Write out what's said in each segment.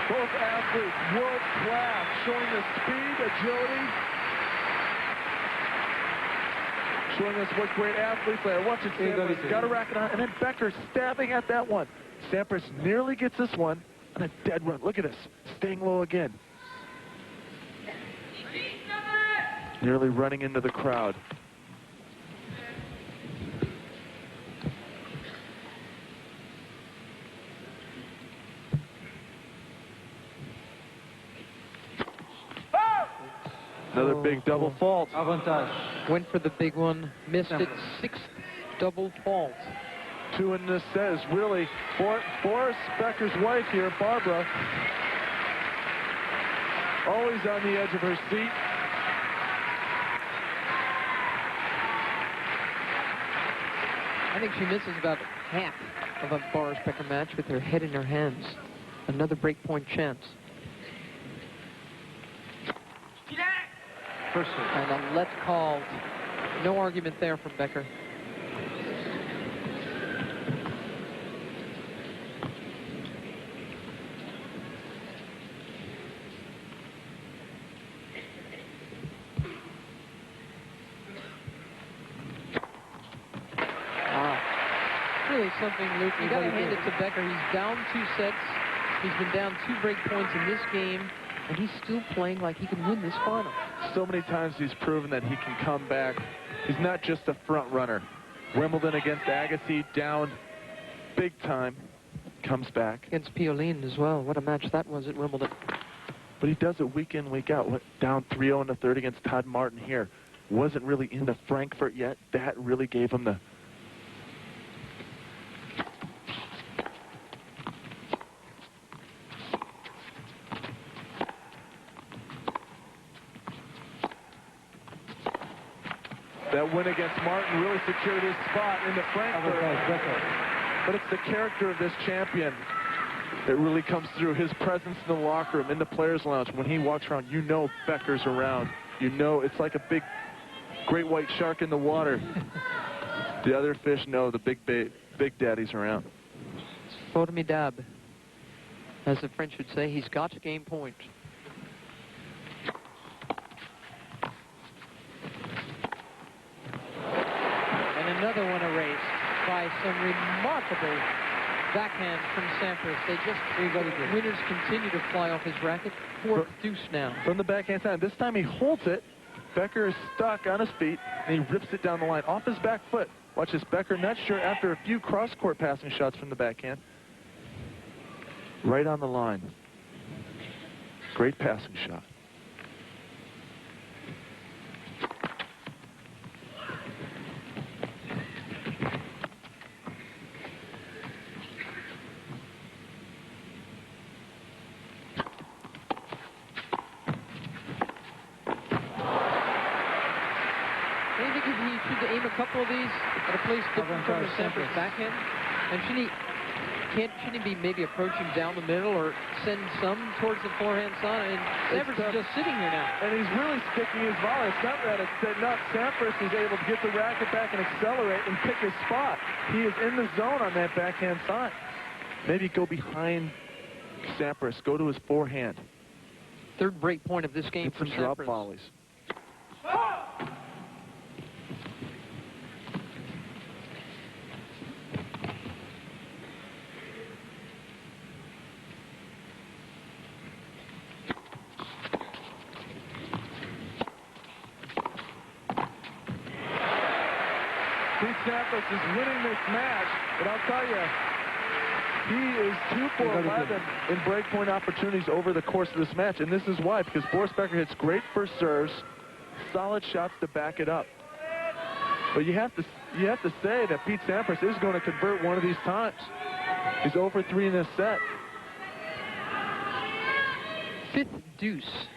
Both athletes, world class, showing the speed, agility, showing us what great athletes they are. Watch it, Sampras got a racket on, and then Becker stabbing at that one. Sampras nearly gets this one on a dead run. Look at this, staying low again. Nearly running into the crowd. Another big double fault. Avantage. Went for the big one, missed it. 6th double fault. 2 in this set is really Boris Becker's wife here, Barbara, always on the edge of her seat. I think she misses about half of a Boris Becker match with her head in her hands. Another breakpoint chance. And a let called. No argument there from Becker. Really something, Luke. You got to hand it to Becker. He's down 2 sets. He's been down 2 break points in this game, and he's still playing like he can win this final. So many times he's proven that he can come back. He's not just a front runner. Wimbledon against Agassi, down big time, comes back. Against Pioline as well. What a match that was at Wimbledon. But he does it week in, week out. Went down 3-0 in the third against Todd Martin here. Wasn't really into Frankfurt yet. That really gave him the... That win against Martin really secured his spot in the Frankfurt. But it's the character of this champion that really comes through. His presence in the locker room, in the players' lounge. When he walks around, you know Becker's around. You know it's like a big, great white shark in the water. The other fish know the big daddy's around. It's formidable, as the French would say. He's got a game point. Another one erased by some remarkable backhand from Sampras. They just, winners continue to fly off his racket. 4th deuce now. From the backhand side. This time he holds it. Becker is stuck on his feet, and he rips it down the line off his back foot. Watch this, Becker not sure after a few cross-court passing shots from the backhand. Right on the line. Great passing shot. Aim a couple of these at a place different from the Sampras backhand, and shouldn't he be maybe approaching down the middle or send some towards the forehand side? And Sampras is just sitting here now. And he's really sticking his volley. It's not that it's setting up. Sampras is able to get the racket back and accelerate and pick his spot. He is in the zone on that backhand side. Maybe go behind Sampras, go to his forehand. 3rd break point of this game for some Sampras. Drop volleys. Sampras is winning this match, but I'll tell you, he is 2 for 11 in breakpoint opportunities over the course of this match, and this is why, because Boris Becker hits great first serves, solid shots to back it up. But you have to say that Pete Sampras is going to convert one of these times. He's 0 for 3 in this set. 5th deuce.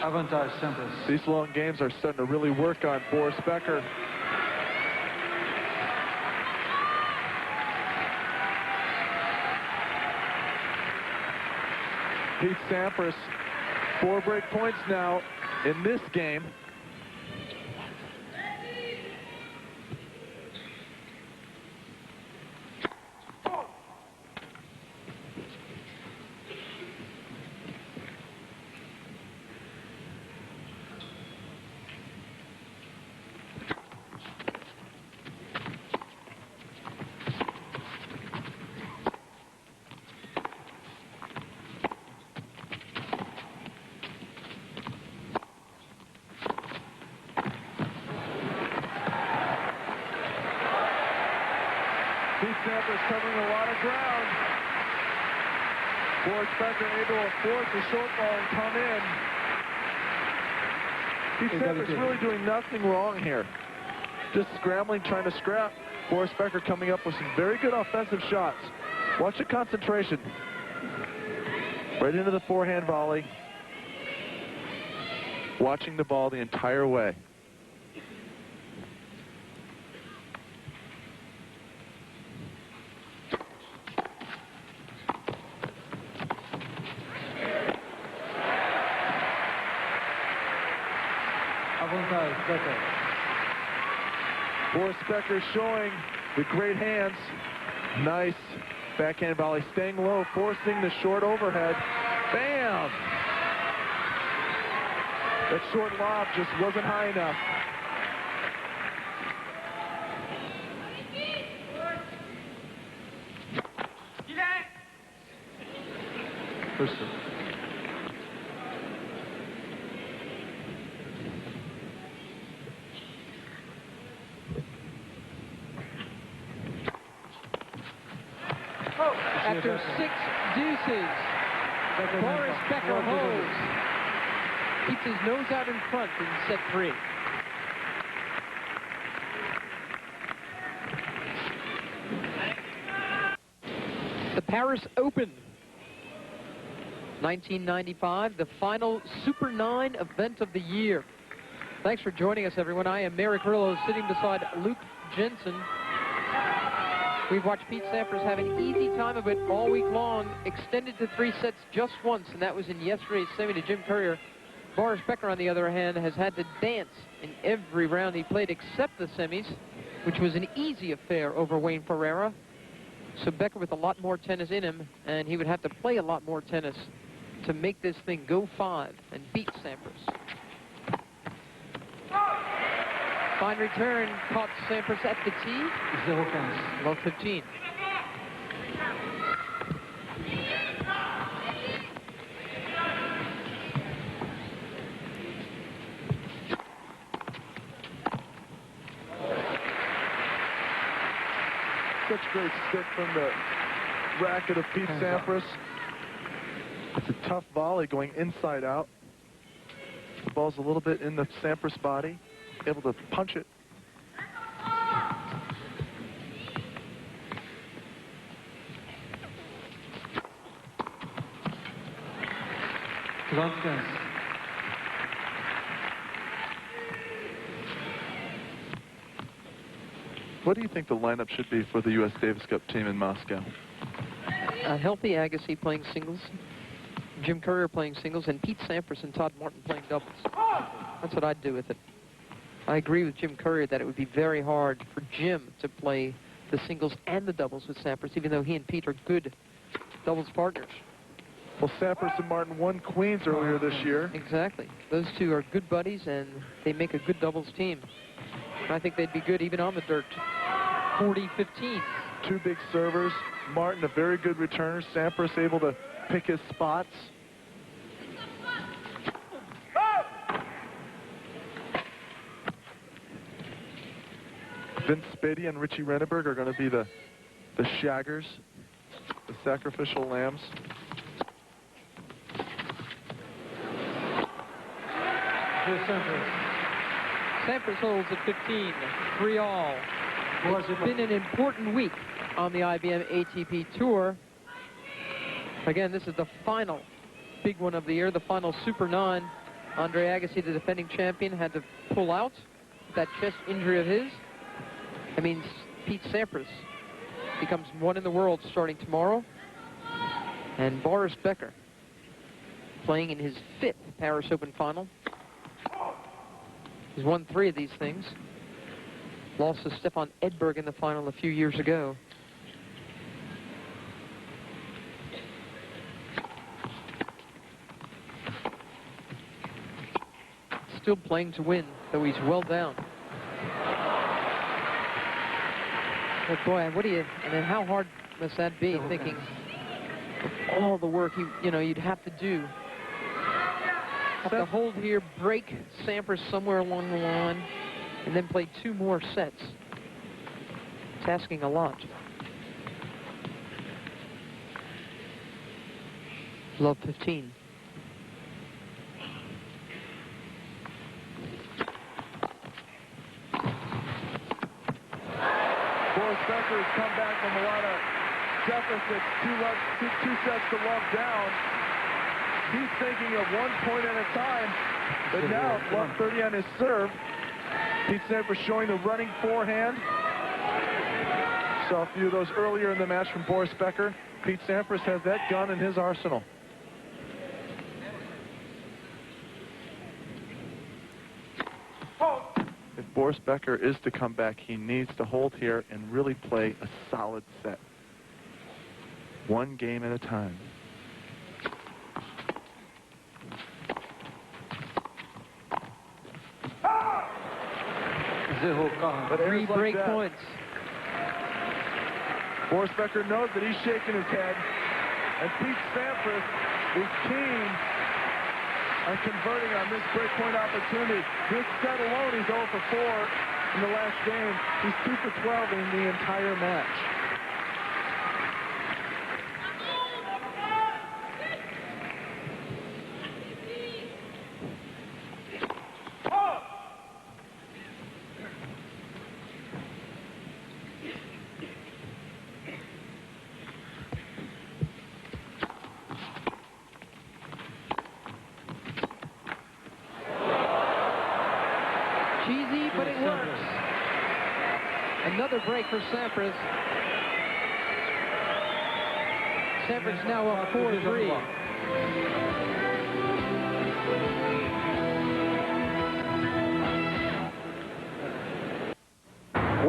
Avantage Sampras. These long games are starting to really work on Boris Becker. Pete Sampras, 4 break points now in this game. Pete Sampras covering a lot of ground. Boris Becker able to force the short ball and come in. Pete Sampras really doing nothing wrong here. Just scrambling, trying to scrap. Boris Becker coming up with some very good offensive shots. Watch the concentration. Right into the forehand volley. Watching the ball the entire way. Becker. Boris Becker showing the great hands. Nice backhand volley, staying low, forcing the short overhead. Bam! That short lob just wasn't high enough. First. After 6 deuces, Boris Becker holds. Keeps his nose out in front in set 3. The Paris Open 1995, the final Super 9 event of the year. Thanks for joining us, everyone. I am Mary Carrillo, sitting beside Luke Jensen. We've watched Pete Sampras have an easy time of it all week long, extended to 3 sets just once, and that was in yesterday's semi to Jim Courier. Boris Becker, on the other hand, has had to dance in every round he played except the semis, which was an easy affair over Wayne Ferreira. So Becker with a lot more tennis in him, and he would have to play a lot more tennis to make this thing go 5 and beat Sampras. Fine return, caught Sampras at the tee. 0-15. Love 15. Such great stick from the racket of Pete Sampras. It's a tough volley going inside out. The ball's a little bit in the Sampras body. Able to punch it. What do you think the lineup should be for the U.S. Davis Cup team in Moscow? A healthy Agassi playing singles, Jim Courier playing singles, and Pete Sampras and Todd Martin playing doubles. That's what I'd do with it. I agree with Jim Courier that it would be very hard for Jim to play the singles and the doubles with Sampras, even though he and Pete are good doubles partners. Well, Sampras and Martin won Queens earlier this year. Exactly. Those two are good buddies, and they make a good doubles team. And I think they'd be good even on the dirt. 40-15. 2 big servers. Martin, a very good returner. Sampras able to pick his spots. Vince Spady and Richie Renneberg are going to be the shaggers, the sacrificial lambs. Sampras holds at 15, 3-all. It's been an important week on the IBM ATP Tour. Again, this is the final big one of the year, the final Super 9. Andre Agassi, the defending champion, had to pull out that chest injury of his. That means Pete Sampras becomes 1 in the world starting tomorrow. And Boris Becker playing in his 5th Paris Open final. He's won 3 of these things. Lost to Stefan Edberg in the final a few years ago. Still playing to win, though he's well down. But boy, what do you, and then how hard must that be, thinking of all the work you'd have to do. Have to hold here, break Sampras somewhere along the line, and then play 2 more sets. It's asking a lot. Love 15. Boris Becker has come back from a lot of deficits, 2 sets to love down. He's thinking of 1 point at a time, but now love 30 on his serve. Pete Sampras showing the running forehand. Saw a few of those earlier in the match from Boris Becker. Pete Sampras has that gun in his arsenal. If Boris Becker is to come back, he needs to hold here and really play a solid set. 1 game at a time. But 3 break points. Boris Becker knows that he's shaking his head, and Pete Sampras is keen on converting on this break point opportunity. This set alone, he's 0 for 4 in the last game. He's 2 for 12 in the entire match. Cheesy, but it works. Another break for Sampras. Sampras now up 4-3.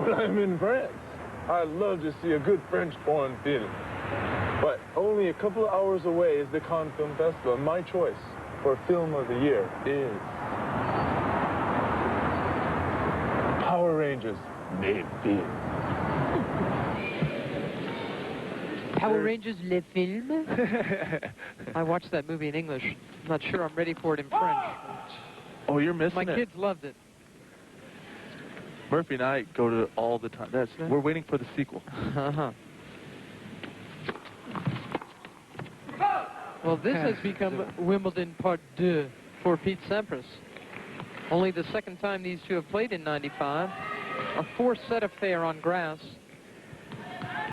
When I'm in France, I love to see a good French-born film. But only a couple of hours away is the Cannes Film Festival. My choice for Film of the Year is Power Rangers, les films. Power Rangers, les films. I watched that movie in English. I'm not sure I'm ready for it in French. Oh, you're missing My it. kids loved it. Murphy and I go to it all the time. We're waiting for the sequel. Uh-huh. Well, this has become Wimbledon Part 2 for Pete Sampras. Only the 2nd time these two have played in '95. A 4-set affair on grass.